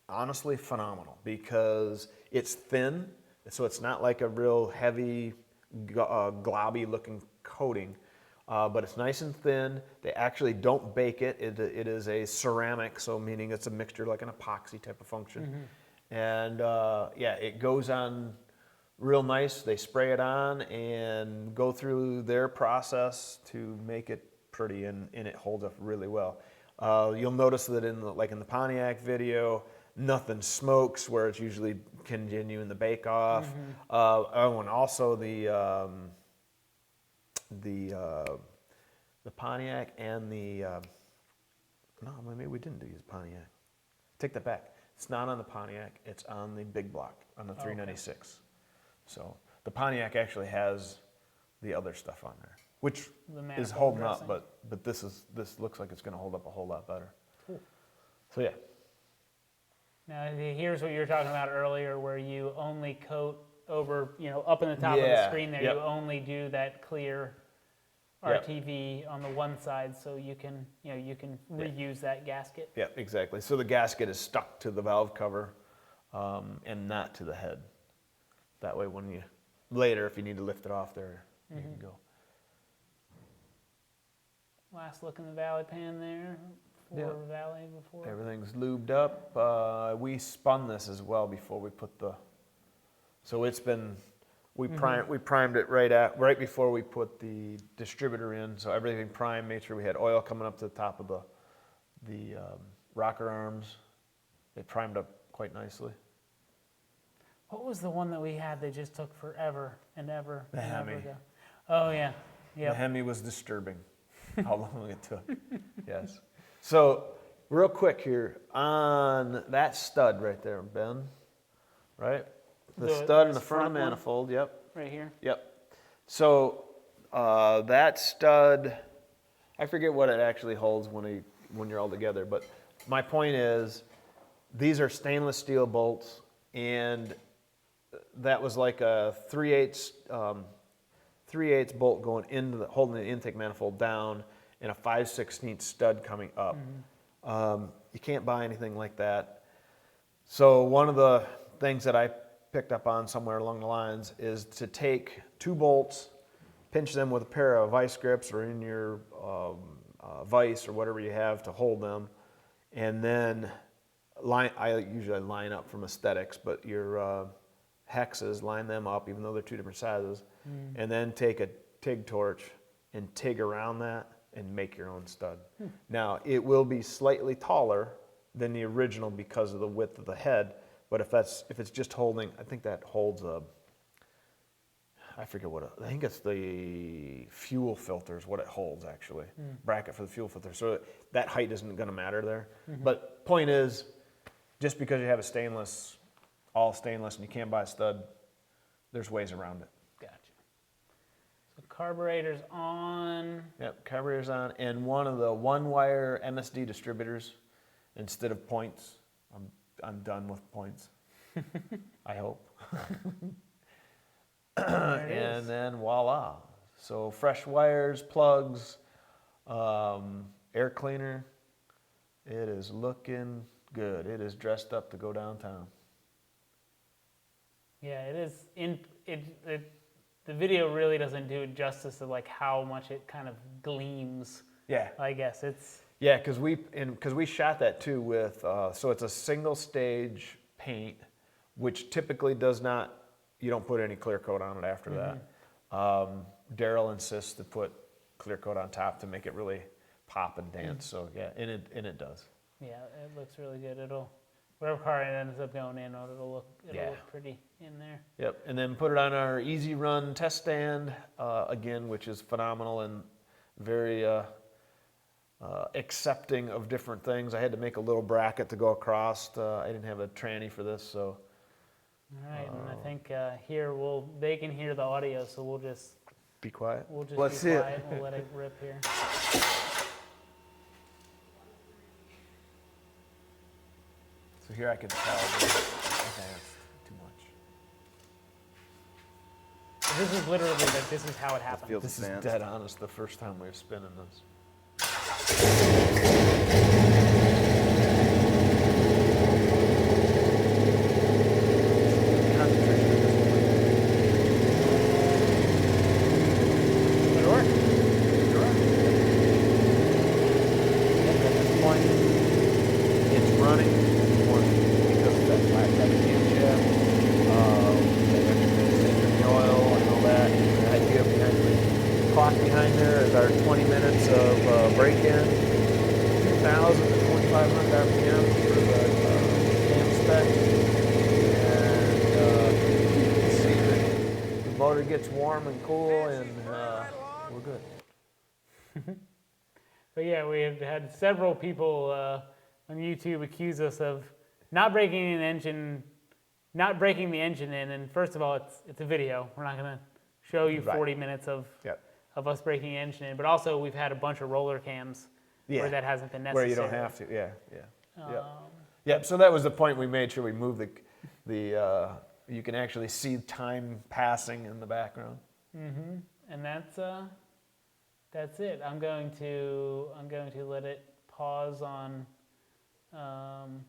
honestly phenomenal because it's thin, so it's not like a real heavy, globby looking coating. But it's nice and thin. They actually don't bake it. It is a ceramic, so meaning it's a mixture like an epoxy type of function. And yeah, it goes on real nice. They spray it on and go through their process to make it pretty, and it holds up really well. You'll notice that in the Pontiac video, nothing smokes where it's usually continuing the bake off. And also the Pontiac and no, maybe we didn't use Pontiac. Take that back. It's not on the Pontiac. It's on the big block, on the 396. So the Pontiac actually has the other stuff on there, which is holding dressing. up, but this looks like it's going to hold up a whole lot better. Cool. So yeah. Now here's what you were talking about earlier, where you only coat over, up in the top of the Yeah, screen there. yep. You only do that clear Yep. RTV on the one side, so you can reuse that gasket. Yeah, exactly. So the gasket is stuck to the valve cover and not to the head. That way when later, if you need to lift it off there, you can go. Last look in the valley pan there. Valley before. Everything's lubed up. We spun this as well before we put so it's been, we primed it right before we put the distributor in. So everything primed, made sure we had oil coming up to the top of the rocker arms. It primed up quite nicely. What was the one that we had that just took forever and ever The and ever Hemi. to? Oh yeah. The Hemi was disturbing, how long it took. Yes. So real quick here, on that stud right there, Ben, right? The stud in the front of the manifold, yep. Right here. Yep. So that stud, I forget what it actually holds when you're all together, but my point is these are stainless steel bolts, and that was like a 3/8 bolt going into holding the intake manifold down, and a 5/16 stud coming up. You can't buy anything like that. So one of the things that I picked up on somewhere along the lines is to take 2 bolts, pinch them with a pair of vice grips or in your vise or whatever you have to hold them, and then I usually line up from aesthetics, but your hexes, line them up even though they're 2 different sizes, and then take a TIG torch and TIG around that and make your own stud. Now it will be slightly taller than the original because of the width of the head, but if it's just holding, I think that holds I forget I think it's the fuel filter is what it holds actually, bracket for the fuel filter. So that height isn't going to matter there. But point is, just because you have all stainless, and you can't buy a stud, there's ways around it. Gotcha. So carburetor's on. Yep, carburetor's on, and one of the 1-wire MSD distributors instead of points. I'm done with points. I hope. And then voila. So fresh wires, plugs, air cleaner. It is looking good. It is dressed up to go downtown. Yeah, it is. The video really doesn't do it justice of like how much it kind of gleams. Yeah. I guess it's. Yeah, because we shot that too with so it's a single stage paint, which typically does not. you don't put any clear coat on it after that. Daryl insists to put clear coat on top to make it really pop and dance. So yeah, and it does. Yeah, it looks really good. Whatever car it ends up going in, it'll look pretty in there. Yep, and then put it on our Easy Run test stand, again, which is phenomenal and very accepting of different things. I had to make a little bracket to go across. I didn't have a tranny for this, so. All right, and I think here they can hear the audio, so we'll just Be quiet. We'll just Let's be see quiet it. and we'll let it rip here. So here I can tell. Okay, that's too much. This is literally like this is how it happens. feels This advanced. is dead honest the first time we were spinning this. Good work. At this point, it's running because of that flat type of camshaft. The oil and all that. The idea behind the clock behind there is our 20 minutes of break-in, 2,000 to 2,500 RPM for the cam spec. And you can see that the motor gets warm and cool, and we're good. But yeah, we have had several people on YouTube accuse us of not breaking the engine in. And first of all, it's a video. We're not going to show you Right. 40 minutes of us breaking the engine in. But also, we've had a bunch of roller cams where that hasn't been necessary. Where you don't have to, Yep. So that was the point we made sure we moved the you can actually see time passing in the background. And that's it. I'm going to let it pause on. I'm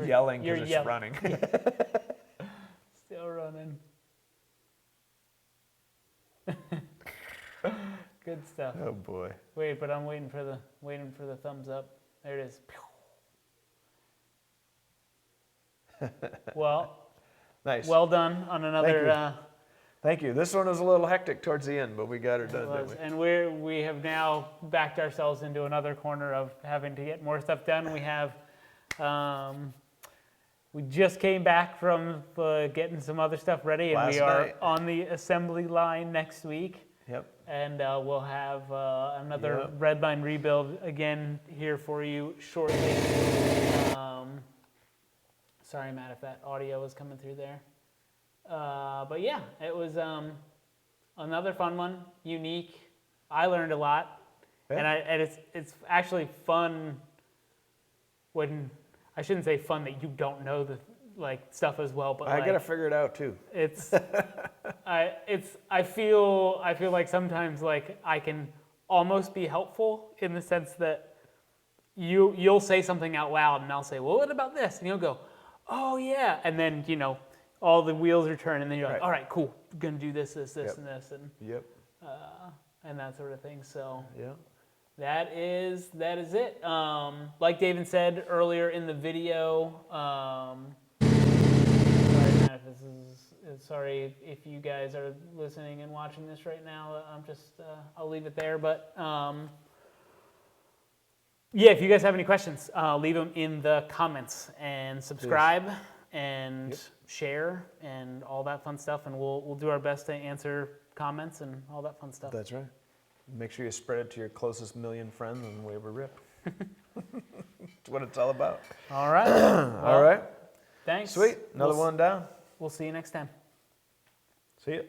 yelling because it's running. Still running. Good stuff. Oh boy. Wait, but I'm waiting for the thumbs up. There it is. Well, Nice. well done on another. Thank you. This one was a little hectic towards the end, but we got her done, didn't we? And we have now backed ourselves into another corner of having to get more stuff done. We have, we just came back from getting some other stuff ready, and Last we are night. on the assembly line next week. Yep. And we'll have another Redline Rebuild again here for you shortly. Sorry, Matt, if that audio was coming through there. But yeah, it was another fun one, unique. I learned a lot, and it's actually fun when I shouldn't say fun that you don't know the stuff as well, but I gotta figure it out too. it's I feel like sometimes I can almost be helpful in the sense that you'll say something out loud and I'll say, well, what about this? And you'll go, oh yeah, and then all the wheels are turning, and then you're like, all right, cool, we're gonna do this, and this, and that sort of thing. So that is it. Like Davin said earlier in the video, sorry, Matt, sorry if you guys are listening and watching this right now. I'll leave it there. But yeah, if you guys have any questions, leave them in the comments and subscribe and share and all that fun stuff, and we'll do our best to answer comments and all that fun stuff. That's right. Make sure you spread it to your closest million friends and wave a rip. That's what it's all about. All right. All right. Thanks. Sweet. Another one down. We'll see you next time. See you.